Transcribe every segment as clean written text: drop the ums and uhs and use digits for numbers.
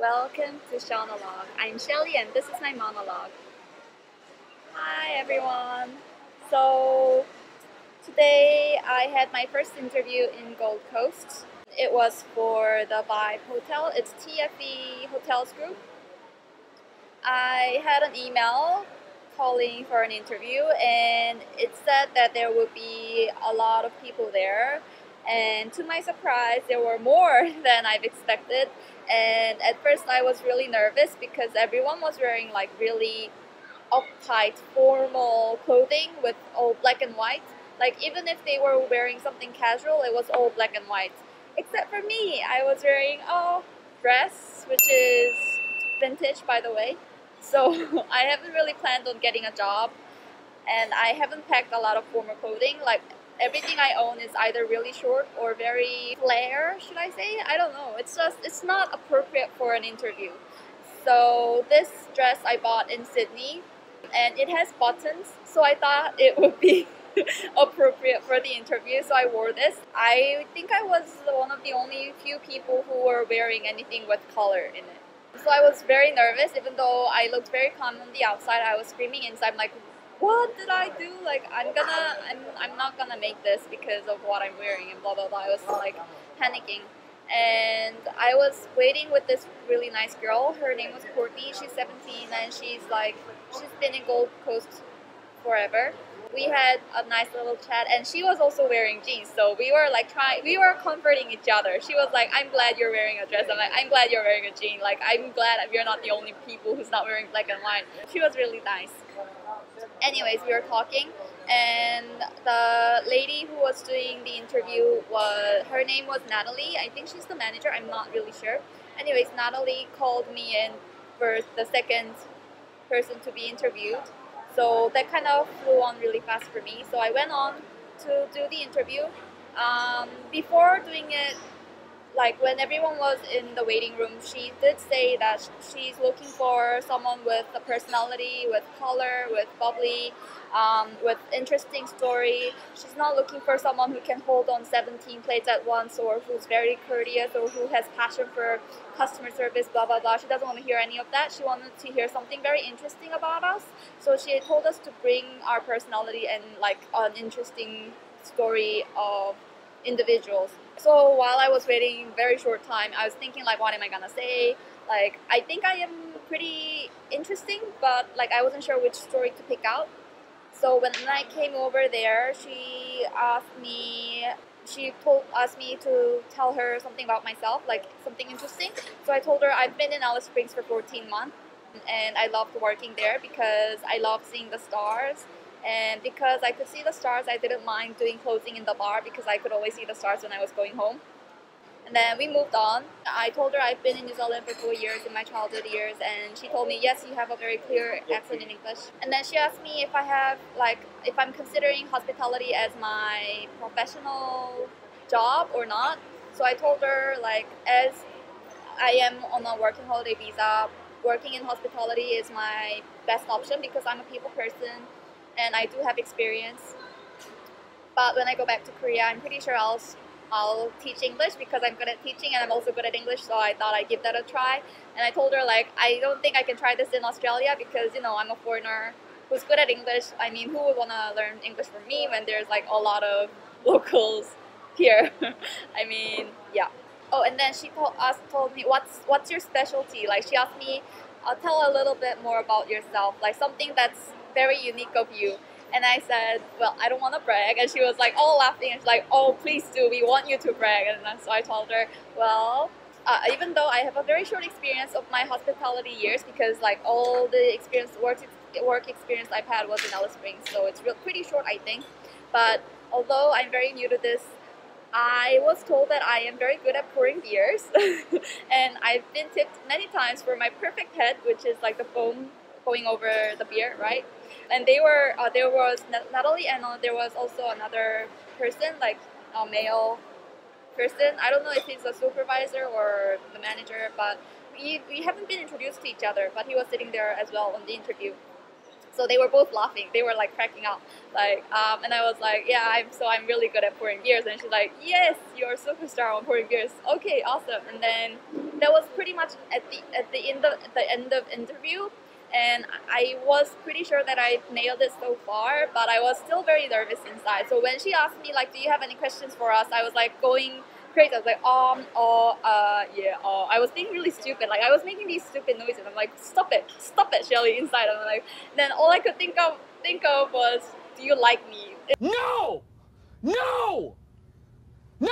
Welcome to SHonologue. I'm Shelly and this is my monologue. Hi everyone. So today I had my first interview in Gold Coast. It was for the Vibe Hotel. It's TFE Hotels Group. I had an email calling for an interview and it said that there would be a lot of people there, and to my surprise there were more than I've expected. And at first I was really nervous because everyone was wearing like really uptight formal clothing with all black and white. Like even if they were wearing something casual, it was all black and white, except for me. I was wearing a dress which is vintage, by the way. So I haven't really planned on getting a job, and I haven't packed a lot of formal clothing. Like everything I own is either really short or very flare, should I say? I don't know. It's not appropriate for an interview. So this dress I bought in Sydney and it has buttons, so I thought it would be appropriate for the interview, so I wore this. I think I was one of the only few people who were wearing anything with color in it. So I was very nervous. Even though I looked very calm on the outside, I was screaming inside. I'm like, what did I do? Like I'm not gonna make this because of what I'm wearing and blah blah blah. I was like panicking. And I was waiting with this really nice girl. Her name was Courtney. She's 17 and she's been in Gold Coast forever. We had a nice little chat, and she was also wearing jeans, so we were comforting each other. She was like, I'm glad you're wearing a dress. I'm like, I'm glad you're wearing a jean. Like, I'm glad we're not the only people who's not wearing black and white. She was really nice. Anyways, we were talking, and the lady who was doing the interview her name was Natalie. I think she's the manager. I'm not really sure. Anyways, Natalie called me in for the second person to be interviewed. So that kind of flew on really fast for me. So I went on to do the interview. Before doing it, like when everyone was in the waiting room, she did say that she's looking for someone with a personality, with color, with bubbly, with interesting story. She's not looking for someone who can hold on 17 plates at once, or who's very courteous, or who has passion for customer service, blah blah blah. She doesn't want to hear any of that. She wanted to hear something very interesting about us. So she told us to bring our personality and like an interesting story of individuals. So while I was waiting very short time, I was thinking like, what am I gonna say? Like, I think I am pretty interesting, but like I wasn't sure which story to pick out. So when I came over there, she asked me to tell her something about myself, like something interesting. So I told her I've been in Alice Springs for 14 months and I loved working there because I love seeing the stars. And because I could see the stars, I didn't mind doing closing in the bar because I could always see the stars when I was going home. And then we moved on. I told her I've been in New Zealand for 4 years in my childhood years, and she told me, yes, you have a very clear accent in English. And then she asked me if if I'm considering hospitality as my professional job or not. So I told her, like, as I am on a working holiday visa, working in hospitality is my best option because I'm a people person and I do have experience. But when I go back to Korea, I'm pretty sure I'll teach English because I'm good at teaching and I'm also good at English, so I thought I'd give that a try. And I told her, like, I don't think I can try this in Australia because, you know, I'm a foreigner who's good at English. I mean, who would want to learn English from me when there's like a lot of locals here? I mean, yeah. Oh, and then she told me, what's your specialty? Like, she asked me, tell a little bit more about yourself, like something that's very unique of you. And I said, well, I don't want to brag. And she was like, all laughing. And she's like, oh, please do. We want you to brag. And so I told her, well, even though I have a very short experience of my hospitality years, because like all the work experience I've had was in Alice Springs, so it's pretty short, I think. But although I'm very new to this, I was told that I am very good at pouring beers. And I've been tipped many times for my perfect head, which is like the foam going over the beer, right? And there was Natalie, and there was also another person, like a male person. I don't know if he's a supervisor or the manager, but we haven't been introduced to each other, but he was sitting there as well on the interview. So they were both laughing. They were like cracking up, like, and I was like, yeah, I'm really good at pouring beers. And she's like, yes, you're a superstar on pouring beers. Okay, awesome. And then that was pretty much at the end of interview, and I was pretty sure that I nailed it so far, but I was still very nervous inside. So when she asked me like, do you have any questions for us? I was like going crazy. I was like, yeah, I was being really stupid. Like I was making these stupid noises. I'm like, stop it, Shelly, inside. I'm like, then all I could think of was, do you like me? No! No! No!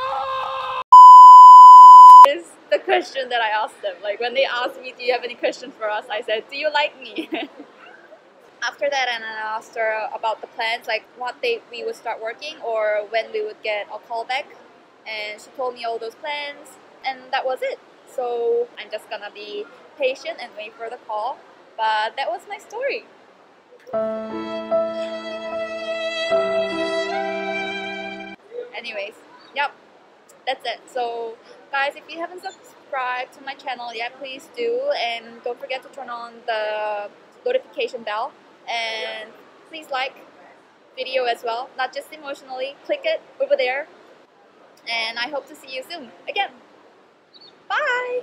Is the question that I asked them. Like when they asked me, do you have any questions for us? I said, do you like me? After that, and I asked her about the plans, like what date we would start working or when we would get a call back. And she told me all those plans, and that was it. So I'm just gonna be patient and wait for the call. But that was my story. Anyways, yep, that's it. So guys, if you haven't subscribed to my channel yet, please do, and don't forget to turn on the notification bell, and please like video as well, not just emotionally. Click it over there, and I hope to see you soon again. Bye.